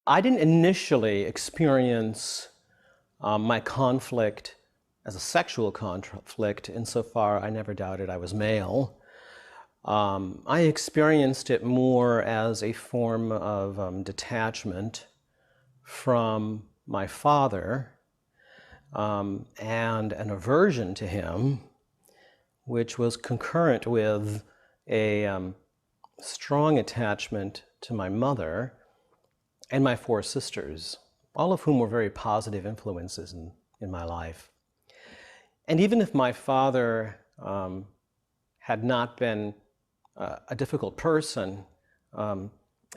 I didn't initially experience my conflict as a sexual conflict insofar I never doubted I was male. I experienced it more as a form of detachment from my father and an aversion to him, which was concurrent with a strong attachment to my mother and my four sisters, all of whom were very positive influences in my life. And even if my father had not been a difficult person,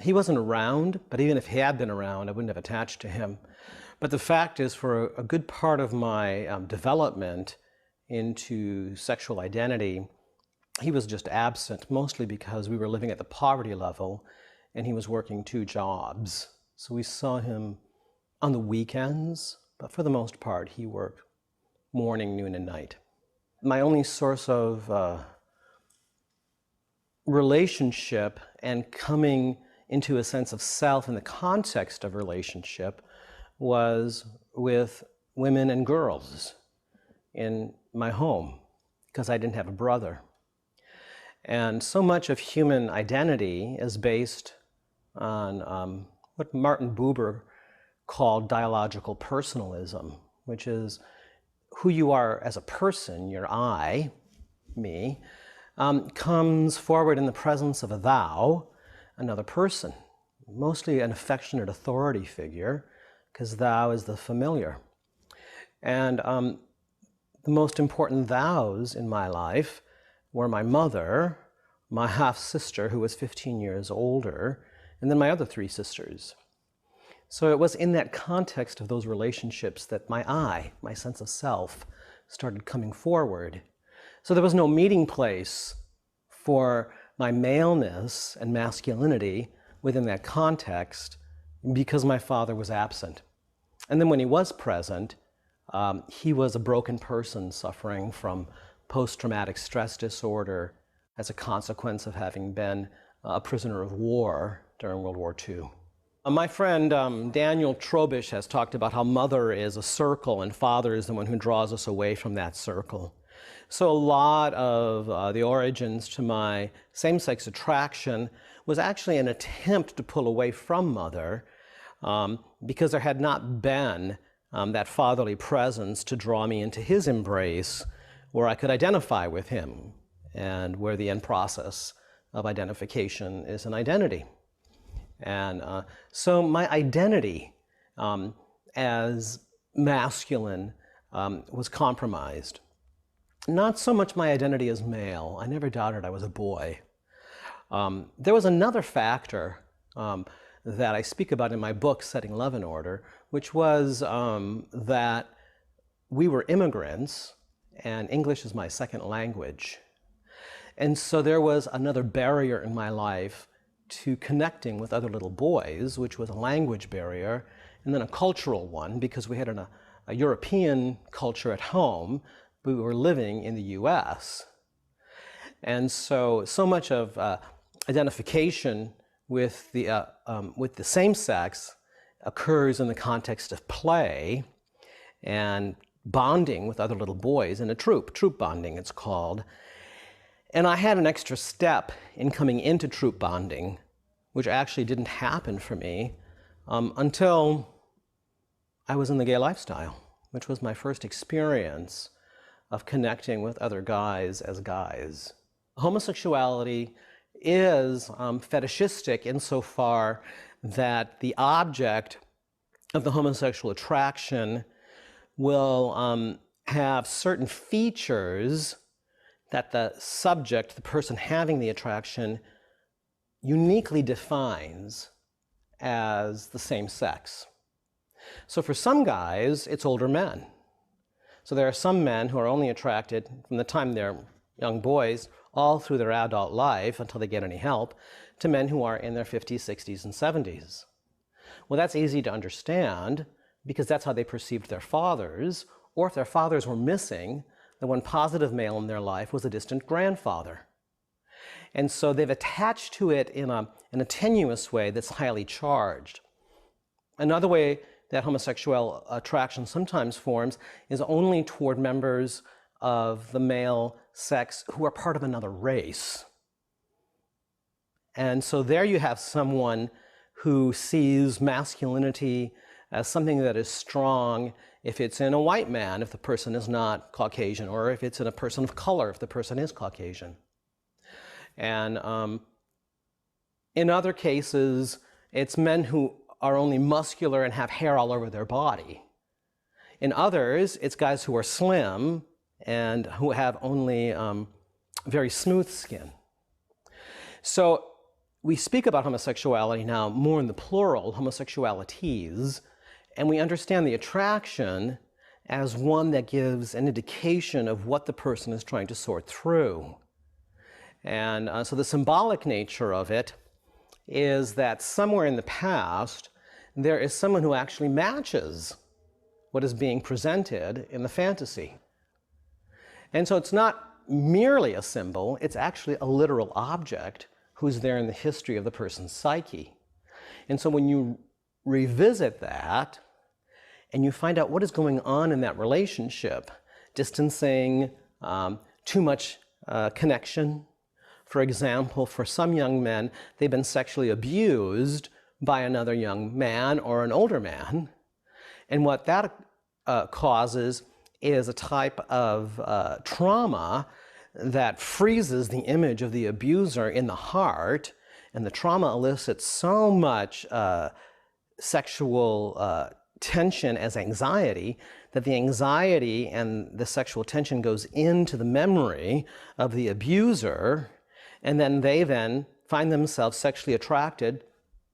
he wasn't around, but even if he had been around, I wouldn't have attached to him. But the fact is, for a good part of my development into sexual identity, he was just absent, mostly because we were living at the poverty level and he was working two jobs. So we saw him on the weekends, but for the most part, he worked morning, noon, and night. My only source of relationship and coming into a sense of self in the context of relationship was with women and girls in my home, because I didn't have a brother. And so much of human identity is based on what Martin Buber called dialogical personalism, which is who you are as a person, your I, me, comes forward in the presence of a thou, another person, mostly an affectionate authority figure, because thou is the familiar. And the most important thous in my life were my mother, my half-sister, who was 15 years older, and then my other three sisters. So it was in that context of those relationships that my I, my sense of self, started coming forward. So there was no meeting place for my maleness and masculinity within that context because my father was absent. And then when he was present, he was a broken person suffering from post-traumatic stress disorder as a consequence of having been a prisoner of war during World War II. My friend Daniel Trobisch has talked about how mother is a circle and father is the one who draws us away from that circle. So a lot of the origins to my same-sex attraction was actually an attempt to pull away from mother because there had not been that fatherly presence to draw me into his embrace where I could identify with him and where the end process of identification is an identity. And so my identity as masculine was compromised. Not so much my identity as male. I never doubted I was a boy. There was another factor that I speak about in my book, Setting Love in Order, which was that we were immigrants and English is my second language. And so there was another barrier in my life to connecting with other little boys, which was a language barrier, and then a cultural one, because we had a European culture at home, but we were living in the US. And so much of identification with the same sex occurs in the context of play and bonding with other little boys in a troop bonding it's called. And I had an extra step in coming into troop bonding, which actually didn't happen for me until I was in the gay lifestyle, which was my first experience of connecting with other guys as guys. Homosexuality is fetishistic insofar that the object of the homosexual attraction will have certain features that the subject, the person having the attraction, uniquely defines as the same sex. So for some guys, it's older men. So there are some men who are only attracted from the time they're young boys all through their adult life until they get any help to men who are in their 50s, 60s, and 70s. Well, that's easy to understand because that's how they perceived their fathers, or if their fathers were missing, the one positive male in their life was a distant grandfather. And so they've attached to it in a tenuous way that's highly charged. Another way that homosexual attraction sometimes forms is only toward members of the male sex who are part of another race. And so there you have someone who sees masculinity as something that is strong if it's in a white man, if the person is not Caucasian, or if it's in a person of color, if the person is Caucasian. And in other cases, it's men who are only muscular and have hair all over their body. In others, it's guys who are slim and who have only very smooth skin. So we speak about homosexuality now more in the plural, homosexualities, and we understand the attraction as one that gives an indication of what the person is trying to sort through. And so the symbolic nature of it is that somewhere in the past, there is someone who actually matches what is being presented in the fantasy. And so it's not merely a symbol, it's actually a literal object who's there in the history of the person's psyche. And so when you revisit that and you find out what is going on in that relationship, distancing, too much connection. For example, for some young men, they've been sexually abused by another young man or an older man. And what that causes is a type of trauma that freezes the image of the abuser in the heart, and the trauma elicits so much sexual tension as anxiety that the anxiety and the sexual tension goes into the memory of the abuser, and then they find themselves sexually attracted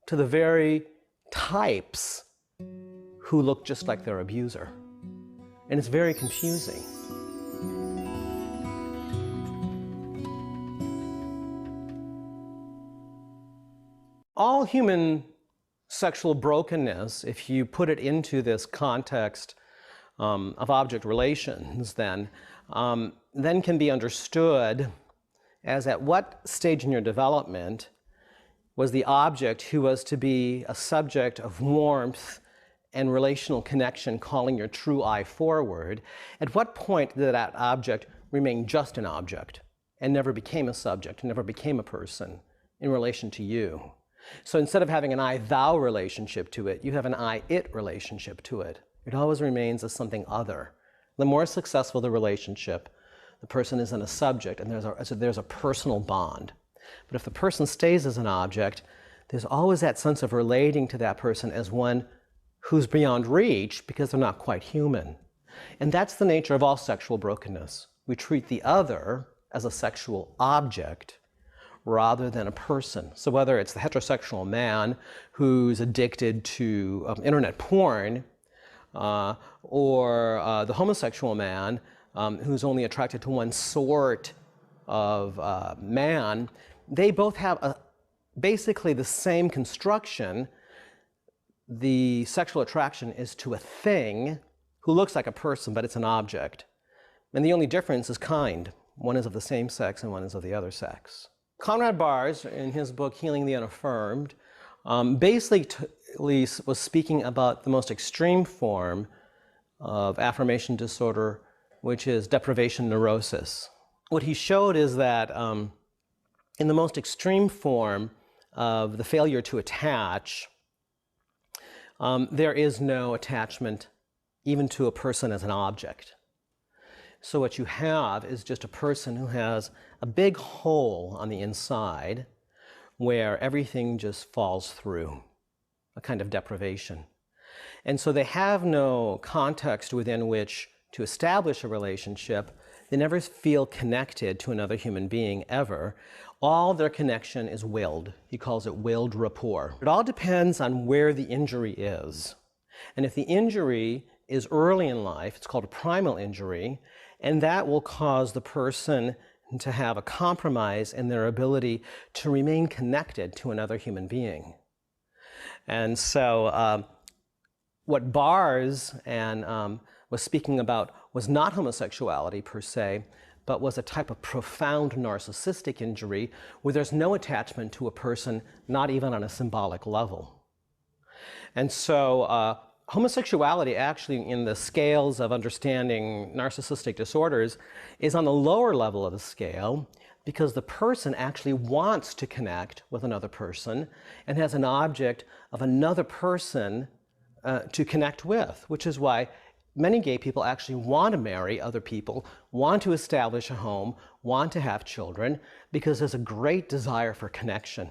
to the very types who look just like their abuser. And it's very confusing. All human sexual brokenness, if you put it into this context of object relations, then can be understood as at what stage in your development was the object who was to be a subject of warmth and relational connection calling your true I forward. At what point did that object remain just an object and never became a subject, never became a person in relation to you? So instead of having an I-thou relationship to it, you have an I-it relationship to it. It always remains as something other. The more successful the relationship, the person is in a subject and there's a personal bond. But if the person stays as an object, there's always that sense of relating to that person as one who's beyond reach because they're not quite human. And that's the nature of all sexual brokenness. We treat the other as a sexual object rather than a person. So whether it's the heterosexual man who's addicted to internet porn, or the homosexual man who's only attracted to one sort of man, they both have basically the same construction. The sexual attraction is to a thing who looks like a person, but it's an object. And the only difference is kind. One is of the same sex and one is of the other sex. Conrad Bars, in his book Healing the Unaffirmed, basically was speaking about the most extreme form of affirmation disorder, which is deprivation neurosis. What he showed is that in the most extreme form of the failure to attach, there is no attachment even to a person as an object. So what you have is just a person who has a big hole on the inside where everything just falls through, a kind of deprivation. And so they have no context within which to establish a relationship. They never feel connected to another human being ever. All their connection is willed. He calls it willed rapport. It all depends on where the injury is. And if the injury is early in life, it's called a primal injury, and that will cause the person to have a compromise in their ability to remain connected to another human being. And so what Bars was speaking about was not homosexuality per se, but was a type of profound narcissistic injury where there's no attachment to a person, not even on a symbolic level. And so homosexuality actually in the scales of understanding narcissistic disorders is on the lower level of the scale because the person actually wants to connect with another person and has an object of another person to connect with, which is why many gay people actually want to marry other people, want to establish a home, want to have children, because there's a great desire for connection.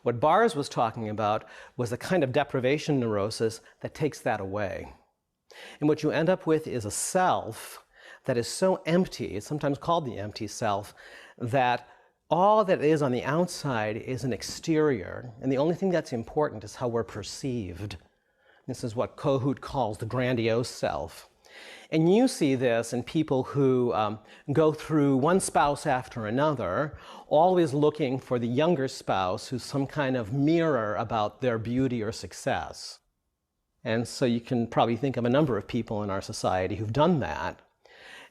What Bars was talking about was a kind of deprivation neurosis that takes that away. And what you end up with is a self that is so empty, it's sometimes called the empty self, that all that is on the outside is an exterior, and the only thing that's important is how we're perceived. This is what Kohut calls the grandiose self. And you see this in people who go through one spouse after another, always looking for the younger spouse who's some kind of mirror about their beauty or success. And so you can probably think of a number of people in our society who've done that.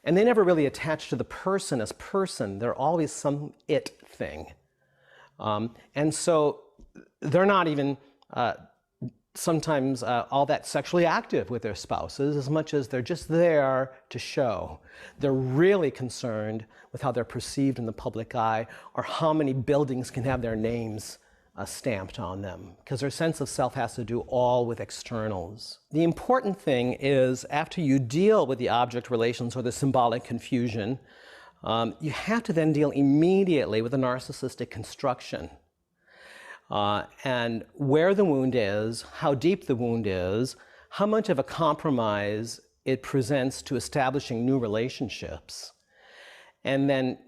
And they never really attach to the person as person. They're always some it thing. And so they're not even sometimes all that sexually active with their spouses as much as they're just there to show. They're really concerned with how they're perceived in the public eye or how many buildings can have their names stamped on them, because their sense of self has to do all with externals. The important thing is after you deal with the object relations or the symbolic confusion, you have to then deal immediately with the narcissistic construction. And where the wound is, how deep the wound is, how much of a compromise it presents to establishing new relationships, and then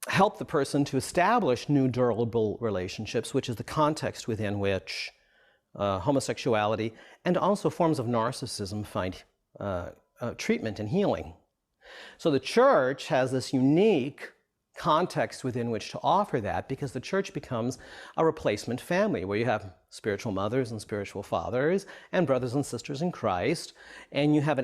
help the person to establish new durable relationships, which is the context within which homosexuality and also forms of narcissism find treatment and healing. So the church has this unique context within which to offer that, because the church becomes a replacement family where you have spiritual mothers and spiritual fathers and brothers and sisters in Christ, and you have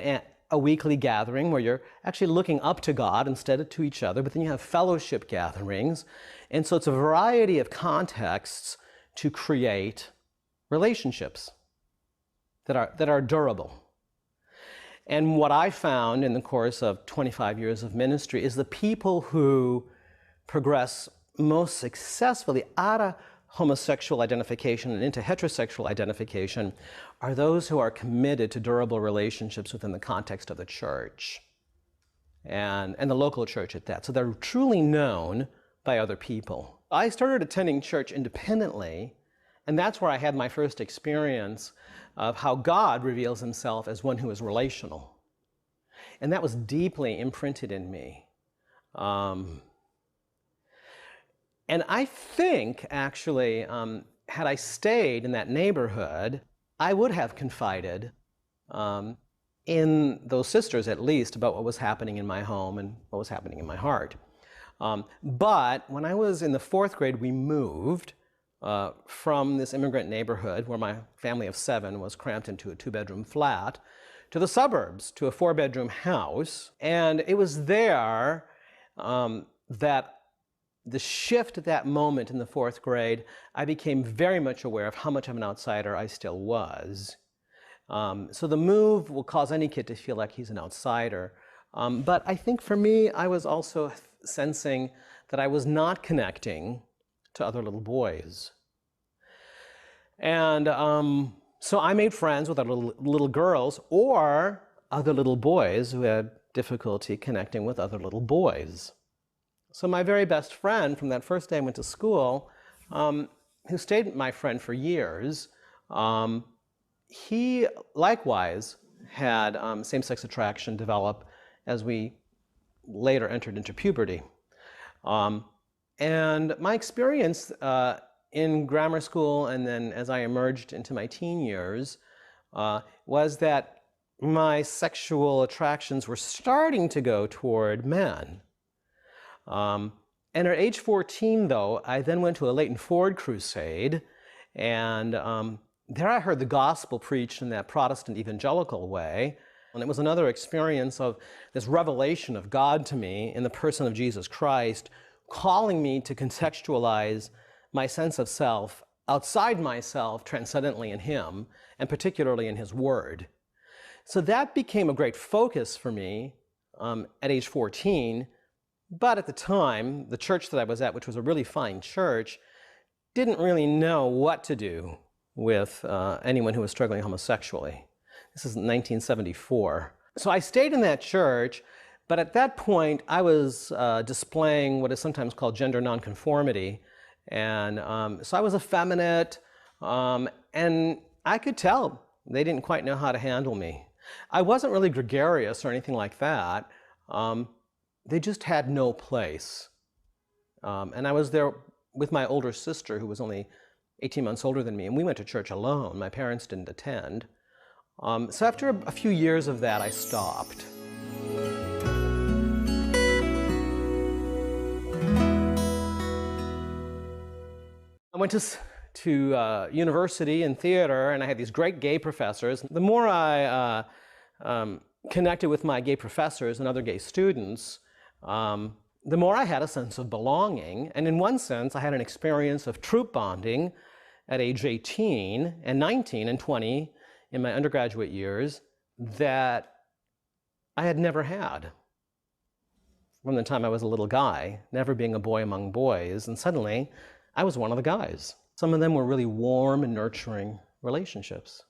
a weekly gathering where you're actually looking up to God instead of to each other, but then you have fellowship gatherings. And so it's a variety of contexts to create relationships that are durable. And what I found in the course of 25 years of ministry is the people who progress most successfully out of homosexual identification and into heterosexual identification are those who are committed to durable relationships within the context of the church and the local church at that. So they're truly known by other people. I started attending church independently, and that's where I had my first experience of how God reveals himself as one who is relational. And that was deeply imprinted in me. And I think, actually, had I stayed in that neighborhood, I would have confided in those sisters, at least, about what was happening in my home and what was happening in my heart. But when I was in the 4th grade, we moved from this immigrant neighborhood where my family of 7 was cramped into a 2-bedroom flat to the suburbs, to a 4-bedroom house. And it was there that the shift at that moment in the 4th grade, I became very much aware of how much of an outsider I still was. So the move will cause any kid to feel like he's an outsider. But I think for me, I was also sensing that I was not connecting to other little boys. And so I made friends with other little girls or other little boys who had difficulty connecting with other little boys. So my very best friend from that first day I went to school, who stayed my friend for years, he likewise had same-sex attraction develop as we later entered into puberty. And my experience in grammar school and then as I emerged into my teen years was that my sexual attractions were starting to go toward men. And at age 14, though, I then went to a Leighton Ford crusade, and there I heard the gospel preached in that Protestant evangelical way. And it was another experience of this revelation of God to me in the person of Jesus Christ, calling me to contextualize my sense of self outside myself transcendently in him, and particularly in his word. So that became a great focus for me at age 14. But at the time, the church that I was at, which was a really fine church, didn't really know what to do with anyone who was struggling homosexually. This is 1974. So I stayed in that church, but at that point I was displaying what is sometimes called gender nonconformity. And so I was effeminate, and I could tell they didn't quite know how to handle me. I wasn't really gregarious or anything like that. They just had no place. And I was there with my older sister, who was only 18 months older than me, and we went to church alone. My parents didn't attend. So after a few years of that, I stopped. I went to university and theater, and I had these great gay professors. The more I connected with my gay professors and other gay students, the more I had a sense of belonging. And in one sense, I had an experience of troop bonding at age 18 and 19 and 20 in my undergraduate years that I had never had from the time I was a little guy, never being a boy among boys. And suddenly, I was one of the guys. Some of them were really warm and nurturing relationships,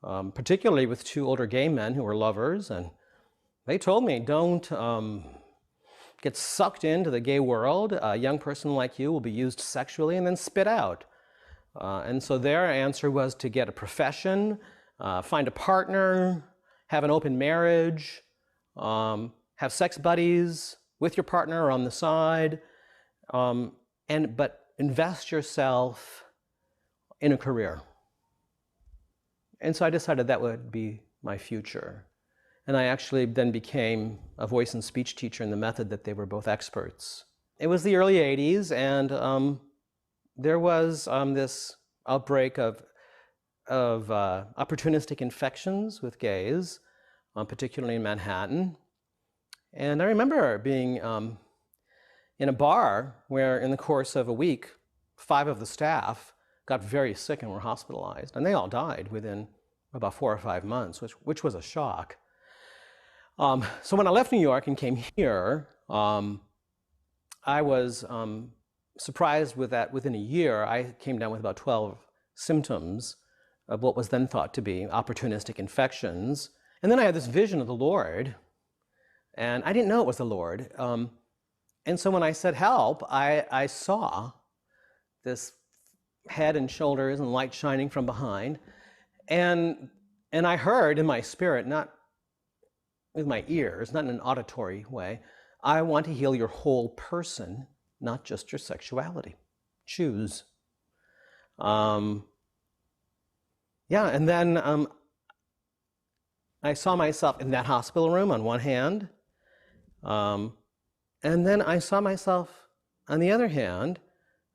particularly with two older gay men who were lovers. And they told me, don't get sucked into the gay world. A young person like you will be used sexually and then spit out. And so their answer was to get a profession, find a partner, have an open marriage, have sex buddies with your partner or on the side, but invest yourself in a career. And so I decided that would be my future. And I actually then became a voice and speech teacher in the method that they were both experts. It was the early 80s, and there was this outbreak of opportunistic infections with gays, particularly in Manhattan. And I remember being in a bar where in the course of a week, 5 of the staff got very sick and were hospitalized. And they all died within about 4 or 5 months, which was a shock. So when I left New York and came here, I was surprised with that within a year, I came down with about 12 symptoms of what was then thought to be opportunistic infections. And then I had this vision of the Lord, and I didn't know it was the Lord. And so when I said help, I saw this head and shoulders and light shining from behind. And I heard in my spirit, not with my ears, not in an auditory way, I want to heal your whole person, not just your sexuality. Choose. And then I saw myself in that hospital room on one hand, and then I saw myself on the other hand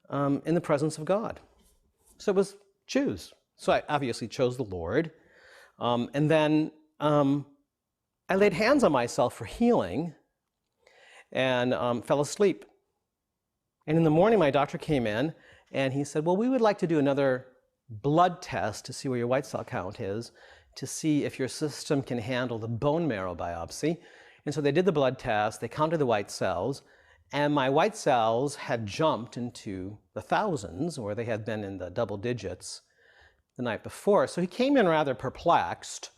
in the presence of God. So it was choose. So I obviously chose the Lord, and then I laid hands on myself for healing and fell asleep. And in the morning, my doctor came in and he said, well, we would like to do another blood test to see where your white cell count is, to see if your system can handle the bone marrow biopsy. And so they did the blood test, they counted the white cells, and my white cells had jumped into the thousands, where they had been in the double digits the night before. So he came in rather perplexed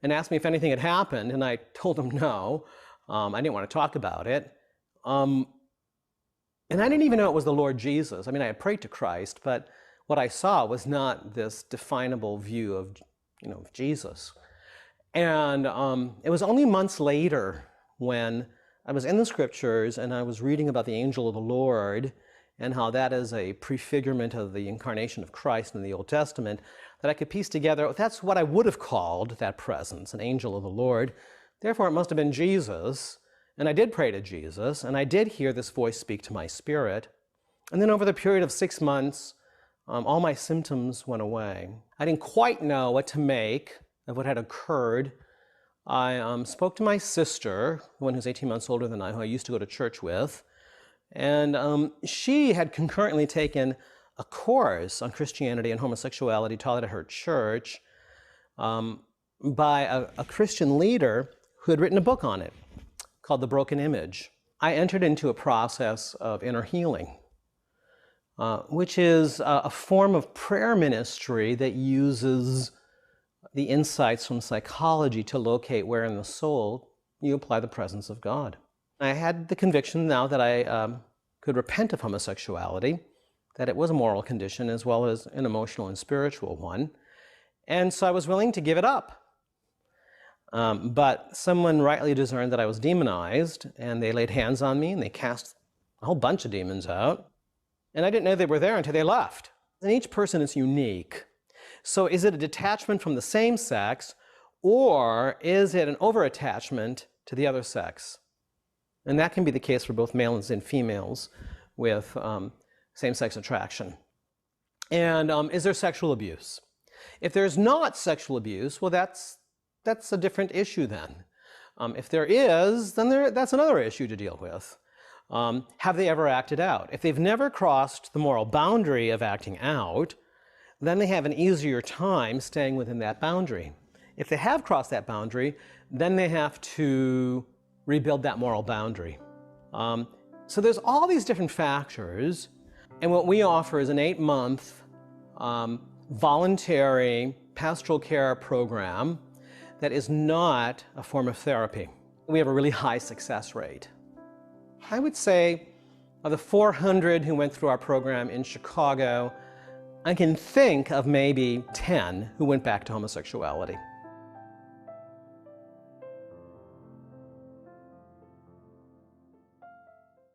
and asked me if anything had happened, and I told him no. I didn't want to talk about it. And I didn't even know it was the Lord Jesus. I mean, I had prayed to Christ, but what I saw was not this definable view of, of Jesus. And it was only months later when I was in the scriptures and I was reading about the angel of the Lord and how that is a prefigurement of the incarnation of Christ in the Old Testament, that I could piece together, that's what I would have called that presence, an angel of the Lord. Therefore, it must have been Jesus. And I did pray to Jesus, and I did hear this voice speak to my spirit. And then over the period of 6 months, all my symptoms went away. I didn't quite know what to make of what had occurred. I spoke to my sister, the one who's 18 months older than I, who I used to go to church with. And she had concurrently taken a course on Christianity and homosexuality taught at her church by a Christian leader who had written a book on it called The Broken Image. I entered into a process of inner healing, which is a form of prayer ministry that uses the insights from psychology to locate where in the soul you apply the presence of God. I had the conviction now that I could repent of homosexuality, that it was a moral condition as well as an emotional and spiritual one, and so I was willing to give it up. But someone rightly discerned that I was demonized, and they laid hands on me and they cast a whole bunch of demons out, and I didn't know they were there until they left. And each person is unique. So is it a detachment from the same sex, or is it an over-attachment to the other sex? And that can be the case for both males and females with same-sex attraction. And is there sexual abuse? If there's not sexual abuse, well, that's a different issue then. If there is, then that's another issue to deal with. Have they ever acted out? If they've never crossed the moral boundary of acting out, then they have an easier time staying within that boundary. If they have crossed that boundary, then they have to rebuild that moral boundary. So there's all these different factors, and what we offer is an 8-month voluntary pastoral care program that is not a form of therapy. We have a really high success rate. I would say of the 400 who went through our program in Chicago, I can think of maybe 10 who went back to homosexuality.